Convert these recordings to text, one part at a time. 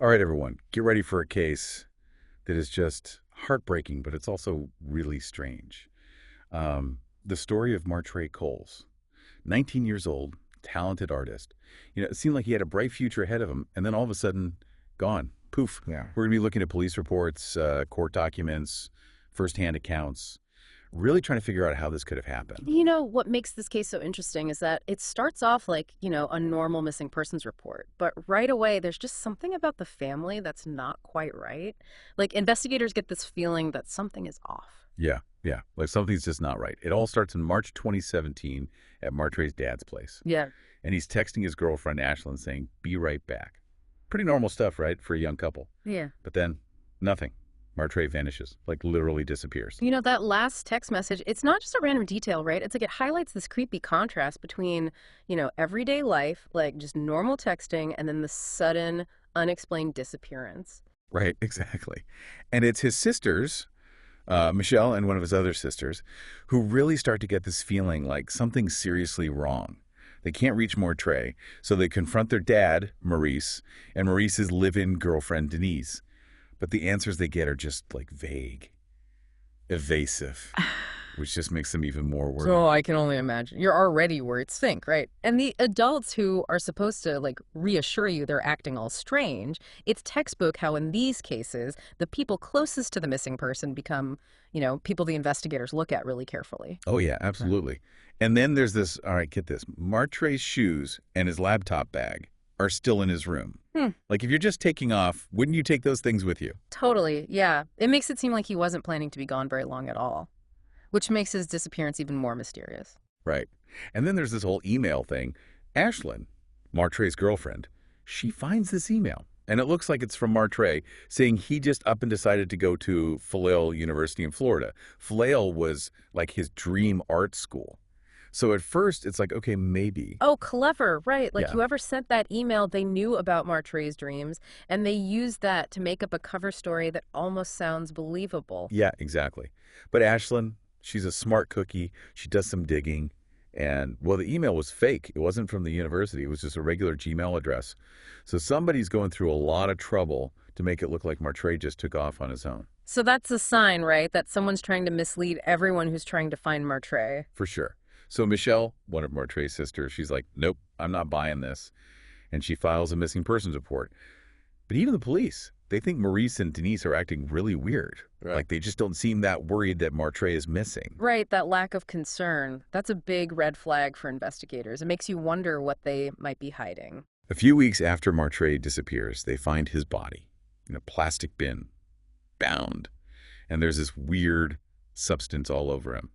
All right, everyone, get ready for a case that is just heartbreaking, but it's also really strange. The story of Martray Coles, 19 years old, talented artist. It seemed like he had a bright future ahead of him, and then all of a sudden, gone. Poof. Yeah. We're going to be looking at police reports, court documents, firsthand accounts, really trying to figure out how this could have happened. What makes this case so interesting is that it starts off like, a normal missing persons report. But right away, there's just something about the family that's not quite right. Like, investigators get this feeling that something is off. Yeah. Like something's just not right. It all starts in March 2017 at Martray's dad's place. Yeah. And he's texting his girlfriend, Ashlyn, saying, "Be right back." Pretty normal stuff, right, for a young couple. Yeah. But then, nothing. Martray vanishes, like literally disappears. That last text message, it's not just a random detail, right? It's like it highlights this creepy contrast between, everyday life, like just normal texting, and then the sudden, unexplained disappearance. Right, exactly. And it's his sisters, Michelle and one of his other sisters, who really start to get this feeling like something's seriously wrong. They can't reach Martray, so they confront their dad, Maurice, and Maurice's live-in girlfriend, Denise. But the answers they get are just like vague, evasive, which just makes them even more worried. So I can only imagine. You're already worried sick, right? And the adults who are supposed to, reassure you they're acting all strange, it's textbook how in these cases, the people closest to the missing person become, people the investigators look at really carefully. Oh, yeah, absolutely. And then there's this, all right, get this, Martray's shoes and his laptop bag are still in his room. Like, if you're just taking off, wouldn't you take those things with you? Totally, yeah. It makes it seem like he wasn't planning to be gone very long at all, which makes his disappearance even more mysterious. Right. And then there's this whole email thing. Ashlyn, Martray's girlfriend, she finds this email. And it looks like it's from Martray saying he just up and decided to go to Kohl University in Florida. Kohl was like his dream art school. So at first, it's like, okay, maybe. Oh, clever, right. Like, Yeah. whoever sent that email, they knew about Martray's dreams, and they used that to make up a cover story that almost sounds believable. Yeah, exactly. But Ashlyn, she's a smart cookie. She does some digging. And, well, the email was fake. It wasn't from the university. It was just a regular Gmail address. So somebody's going through a lot of trouble to make it look like Martray just took off on his own. So that's a sign, right, that someone's trying to mislead everyone who's trying to find Martray. For sure. So Michelle, one of Martray's sisters, she's like, nope, I'm not buying this. And she files a missing persons report. But even the police, they think Maurice and Denise are acting really weird. Right. Like, they just don't seem that worried that Martray is missing. Right, that lack of concern. That's a big red flag for investigators. It makes you wonder what they might be hiding. A few weeks after Martray disappears, they find his body in a plastic bin, bound. And there's this weird substance all over him.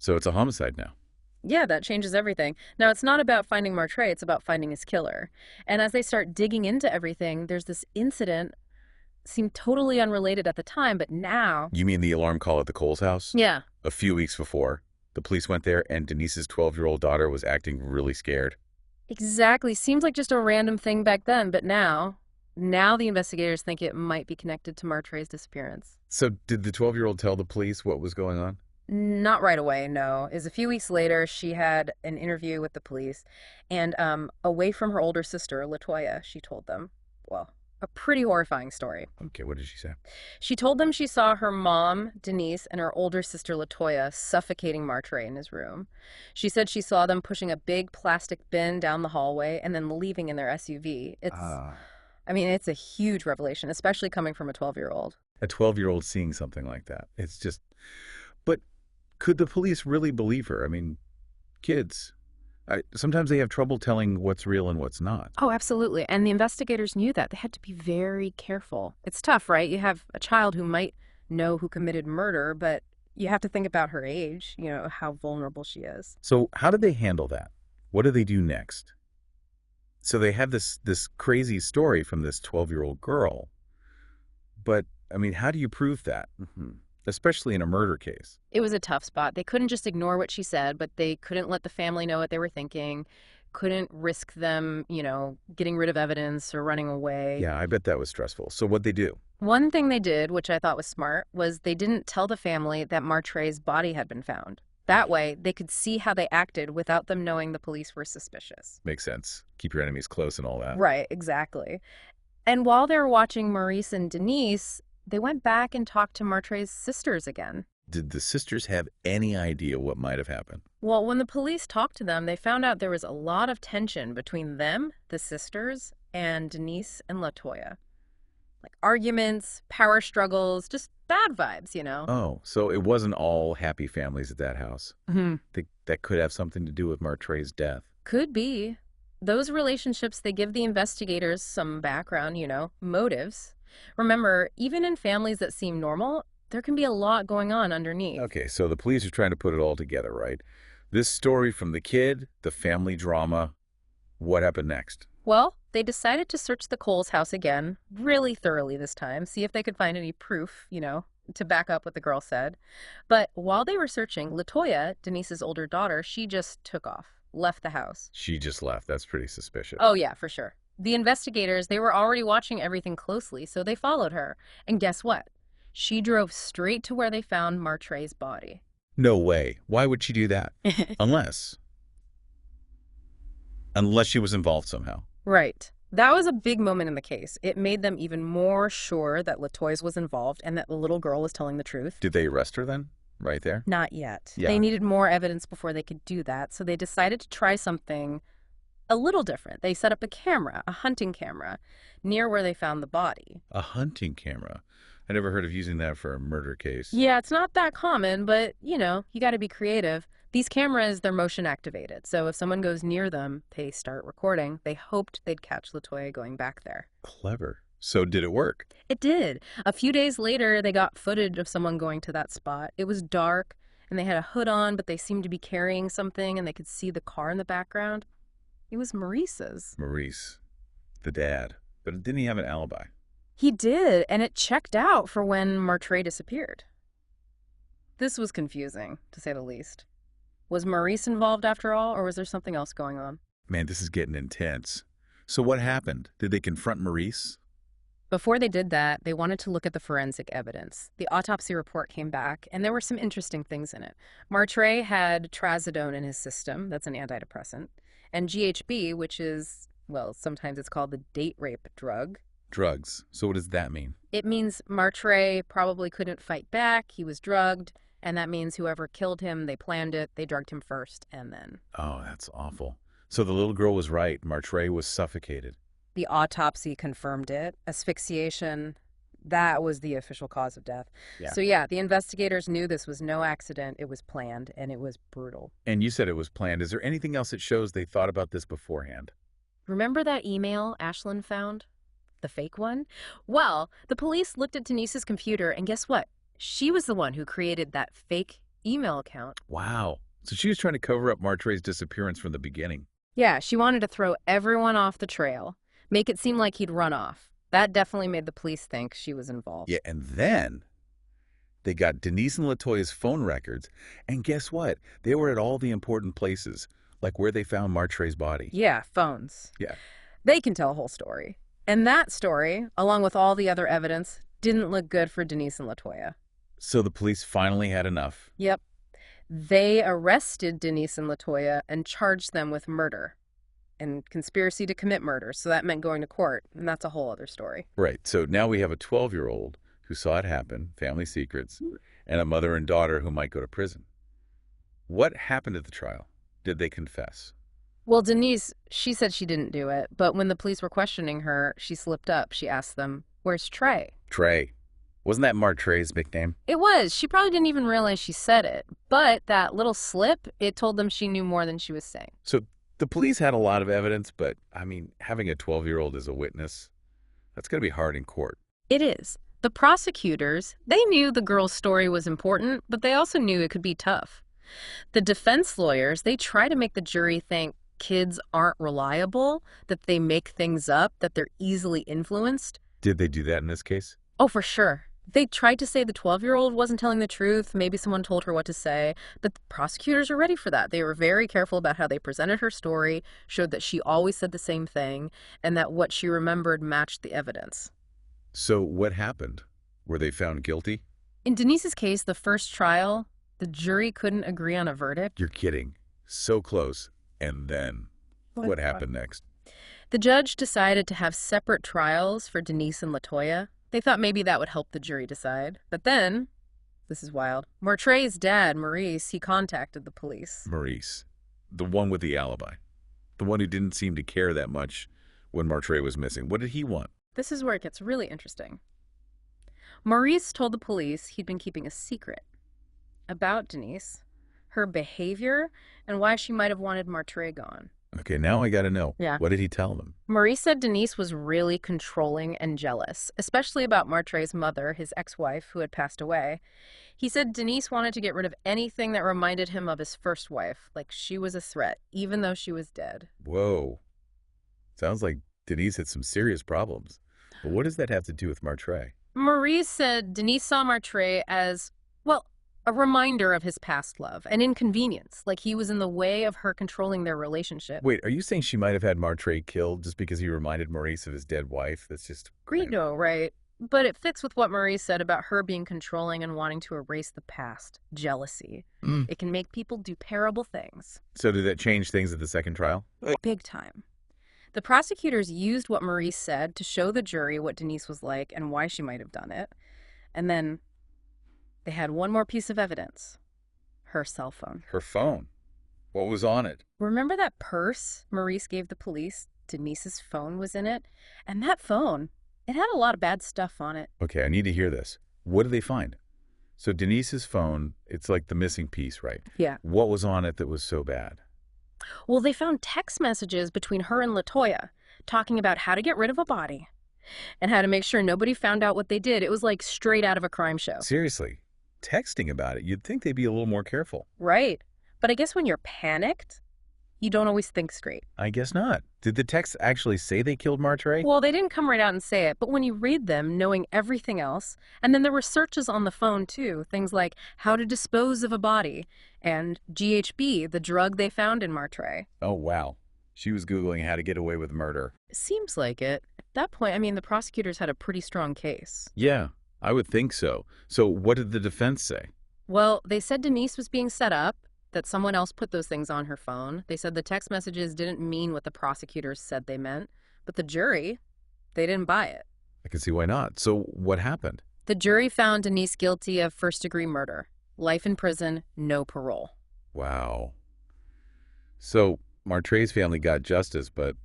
So it's a homicide now. Yeah, that changes everything. Now, it's not about finding Martray, it's about finding his killer. And as they start digging into everything, there's this incident, seemed totally unrelated at the time, but now... You mean the alarm call at the Kohl's house? Yeah. A few weeks before, the police went there and Denise's 12-year-old daughter was acting really scared. Exactly. Seems like just a random thing back then, but now the investigators think it might be connected to Martray's disappearance. So did the 12-year-old tell the police what was going on? Not right away, no. Is a few weeks later, she had an interview with the police, and away from her older sister, LaToya, she told them, well, a pretty horrifying story. Okay, what did she say? She told them she saw her mom, Denise, and her older sister, LaToya, suffocating Martray in his room. She said she saw them pushing a big plastic bin down the hallway and then leaving in their SUV. It's a huge revelation, especially coming from a 12-year-old. A 12-year-old seeing something like that. It's just... But could the police really believe her? I mean, kids, sometimes they have trouble telling what's real and what's not. Oh, absolutely. And the investigators knew that. They had to be very careful. It's tough, right? You have a child who might know who committed murder, but you have to think about her age, how vulnerable she is. So how did they handle that? What do they do next? So they have this crazy story from this 12-year-old girl. But, how do you prove that? Especially in a murder case. It was a tough spot. They couldn't just ignore what she said, but they couldn't let the family know what they were thinking, couldn't risk them, getting rid of evidence or running away. Yeah, I bet that was stressful. So what'd they do? One thing they did, which I thought was smart, was they didn't tell the family that Martray's body had been found. That way, they could see how they acted without them knowing the police were suspicious. Makes sense. Keep your enemies close and all that. Right, exactly. And while they were watching Maurice and Denise, they went back and talked to Martray's sisters again. Did the sisters have any idea what might have happened? Well, when the police talked to them, they found out there was a lot of tension between them, the sisters, and Denise and LaToya. Like arguments, power struggles, just bad vibes, you know? Oh, so it wasn't all happy families at that house. Mm-hmm. That could have something to do with Martray's death. Could be. Those relationships, they give the investigators some background, you know, motives. Remember, even in families that seem normal, there can be a lot going on underneath. Okay, so the police are trying to put it all together, right? This story from the kid, the family drama. What happened next? Well, they decided to search the Kohls' house again, really thoroughly this time, see if they could find any proof, you know, to back up what the girl said. But while they were searching, LaToya, Denise's older daughter, she just took off, left the house. She just left. That's pretty suspicious. Oh, yeah, for sure. The investigators, they were already watching everything closely, so they followed her. And guess what? She drove straight to where they found Martray's body. No way. Why would she do that? Unless she was involved somehow. Right. That was a big moment in the case. It made them even more sure that LaToya was involved and that the little girl was telling the truth. Did they arrest her then? Right there? Not yet. Yeah. They needed more evidence before they could do that, so they decided to try something a little different. They set up a camera, a hunting camera, near where they found the body. A hunting camera? I never heard of using that for a murder case. Yeah, it's not that common, but, you know, you got to be creative. These cameras, they're motion activated, so if someone goes near them, they start recording. They hoped they'd catch LaToya going back there. Clever. So did it work? It did. A few days later, they got footage of someone going to that spot. It was dark, and they had a hood on, but they seemed to be carrying something, and they could see the car in the background. It was Maurice's. Maurice, the dad. But didn't he have an alibi? He did, and it checked out for when Martray disappeared. This was confusing, to say the least. Was Maurice involved after all, or was there something else going on? Man, this is getting intense. So what happened? Did they confront Maurice? Before they did that, they wanted to look at the forensic evidence. The autopsy report came back, and there were some interesting things in it. Martray had trazodone in his system, that's an antidepressant, and GHB, which is, well, sometimes it's called the date rape drug. Drugs. So what does that mean? It means Martray probably couldn't fight back, he was drugged, and that means whoever killed him, they planned it, they drugged him first, and then... Oh, that's awful. So the little girl was right. Martray was suffocated. The autopsy confirmed it. Asphyxiation, that was the official cause of death. Yeah. So yeah, the investigators knew this was no accident, it was planned, and it was brutal. And you said it was planned. Is there anything else that shows they thought about this beforehand? Remember that email Ashlyn found? The fake one? Well, the police looked at Denise's computer, and guess what? She was the one who created that fake email account. Wow. So she was trying to cover up Martray's disappearance from the beginning. Yeah, she wanted to throw everyone off the trail, make it seem like he'd run off. That definitely made the police think she was involved. Yeah, and then they got Denise and LaToya's phone records, and guess what? They were at all the important places, like where they found Martray's body. Yeah, phones. Yeah. They can tell a whole story. And that story, along with all the other evidence, didn't look good for Denise and LaToya. So the police finally had enough. Yep. They arrested Denise and LaToya and charged them with murder and conspiracy to commit murder. So that meant going to court, and that's a whole other story. Right. So now we have a 12-year-old who saw it happen, family secrets, and a mother and daughter who might go to prison. What happened at the trial? Did they confess? Well, Denise, she said she didn't do it, but when the police were questioning her, she slipped up. She asked them, "Where's Trey?" Trey. Wasn't that Martray's nickname? It was. She probably didn't even realize she said it. But that little slip, it told them she knew more than she was saying. So the police had a lot of evidence, but, I mean, having a 12-year-old as a witness, that's going to be hard in court. It is. The prosecutors, they knew the girl's story was important, but they also knew it could be tough. The defense lawyers, they try to make the jury think kids aren't reliable, that they make things up, that they're easily influenced. Did they do that in this case? Oh, for sure. They tried to say the 12-year-old wasn't telling the truth. Maybe someone told her what to say. But the prosecutors were ready for that. They were very careful about how they presented her story, showed that she always said the same thing, and that what she remembered matched the evidence. So what happened? Were they found guilty? In Denise's case, the first trial, the jury couldn't agree on a verdict. You're kidding. So close. And then, what happened next? The judge decided to have separate trials for Denise and Latoya. They thought maybe that would help the jury decide. But then, this is wild, Martray's dad, Maurice, he contacted the police. Maurice, the one with the alibi. The one who didn't seem to care that much when Martray was missing. What did he want? This is where it gets really interesting. Maurice told the police he'd been keeping a secret about Denise, her behavior, and why she might have wanted Martray gone. Okay, now I gotta know. Yeah. What did he tell them? Maurice said Denise was really controlling and jealous, especially about Martray's mother, his ex-wife, who had passed away. He said Denise wanted to get rid of anything that reminded him of his first wife, like she was a threat, even though she was dead. Whoa. Sounds like Denise had some serious problems. But what does that have to do with Martray? Maurice said Denise saw Martray as, well, a reminder of his past love, an inconvenience, like he was in the way of her controlling their relationship. Wait, are you saying she might have had Martray killed just because he reminded Maurice of his dead wife? That's just... No, right? But it fits with what Maurice said about her being controlling and wanting to erase the past. Jealousy. It can make people do terrible things. So did that change things at the second trial? Big time. The prosecutors used what Maurice said to show the jury what Denise was like and why she might have done it. And then they had one more piece of evidence. Her cell phone. Her phone. What was on it? Remember that purse Maurice gave the police? Denise's phone was in it. And that phone, it had a lot of bad stuff on it. Okay, I need to hear this. What did they find? So Denise's phone, it's like the missing piece, right? Yeah. What was on it that was so bad? Well, they found text messages between her and Latoya talking about how to get rid of a body and how to make sure nobody found out what they did. It was like straight out of a crime show. Seriously, texting about it, you'd think they'd be a little more careful. Right. But I guess when you're panicked, you don't always think straight. I guess not. Did the texts actually say they killed Martray? Well, they didn't come right out and say it, but when you read them, knowing everything else, and then there were searches on the phone too, things like how to dispose of a body and GHB, the drug they found in Martray. Oh, wow. She was Googling how to get away with murder. It seems like it. At that point, I mean, the prosecutors had a pretty strong case. Yeah, I would think so. So what did the defense say? Well, they said Denise was being set up, that someone else put those things on her phone. They said the text messages didn't mean what the prosecutors said they meant, but the jury, they didn't buy it. I can see why not. So what happened? The jury found Denise guilty of first-degree murder. Life in prison, no parole. Wow. So Martray's family got justice, but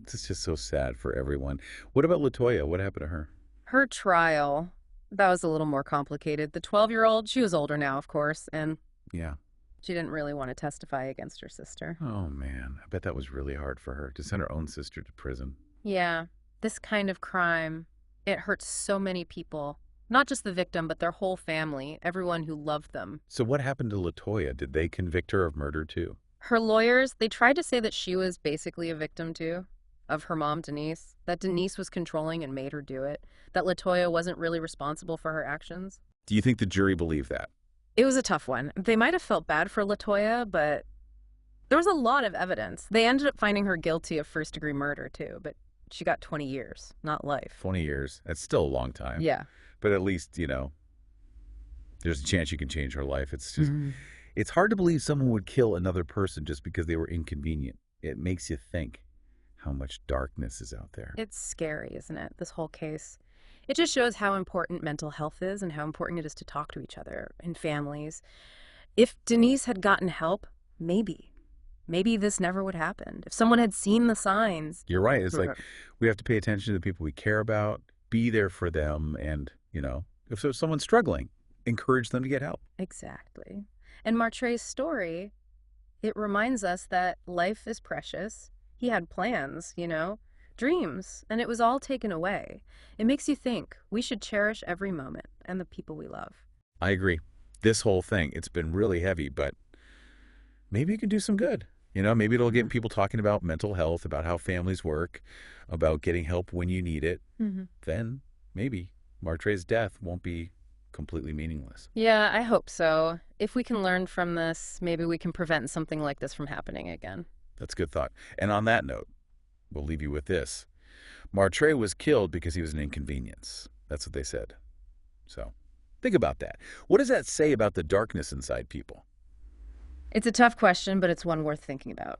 it's just so sad for everyone. What about Latoya? What happened to her? Her trial, that was a little more complicated. The 12-year-old, she was older now, of course, and Yeah. she didn't really want to testify against her sister. Oh, man. I bet that was really hard for her to send her own sister to prison. Yeah, this kind of crime, it hurts so many people. Not just the victim, but their whole family, everyone who loved them. So what happened to Latoya? Did they convict her of murder, too? Her lawyers, they tried to say that she was basically a victim, too, of her mom, Denise. That Denise was controlling and made her do it. That Latoya wasn't really responsible for her actions. Do you think the jury believed that? It was a tough one. They might have felt bad for Latoya, but there was a lot of evidence. They ended up finding her guilty of first-degree murder, too, but she got 20 years, not life. 20 years. That's still a long time. Yeah. But at least, there's a chance you can change her life. It's just, it's hard to believe someone would kill another person just because they were inconvenient. It makes you think how much darkness is out there. It's scary, isn't it, this whole case? It just shows how important mental health is and how important it is to talk to each other in families. If Denise had gotten help, maybe this never would happen. If someone had seen the signs. You're right. It's like we have to pay attention to the people we care about, be there for them, and, if someone's struggling, encourage them to get help. Exactly. And Martray's story, it reminds us that life is precious. He had plans, dreams, and it was all taken away. It makes you think we should cherish every moment and the people we love. I agree. This whole thing, it's been really heavy, but maybe it can do some good. Maybe it'll get people talking about mental health, about how families work, about getting help when you need it. Then maybe Martray's death won't be completely meaningless. Yeah, I hope so. If we can learn from this, maybe we can prevent something like this from happening again. That's a good thought. And on that note, we'll leave you with this. Martray was killed because he was an inconvenience. That's what they said. So think about that. What does that say about the darkness inside people? It's a tough question, but it's one worth thinking about.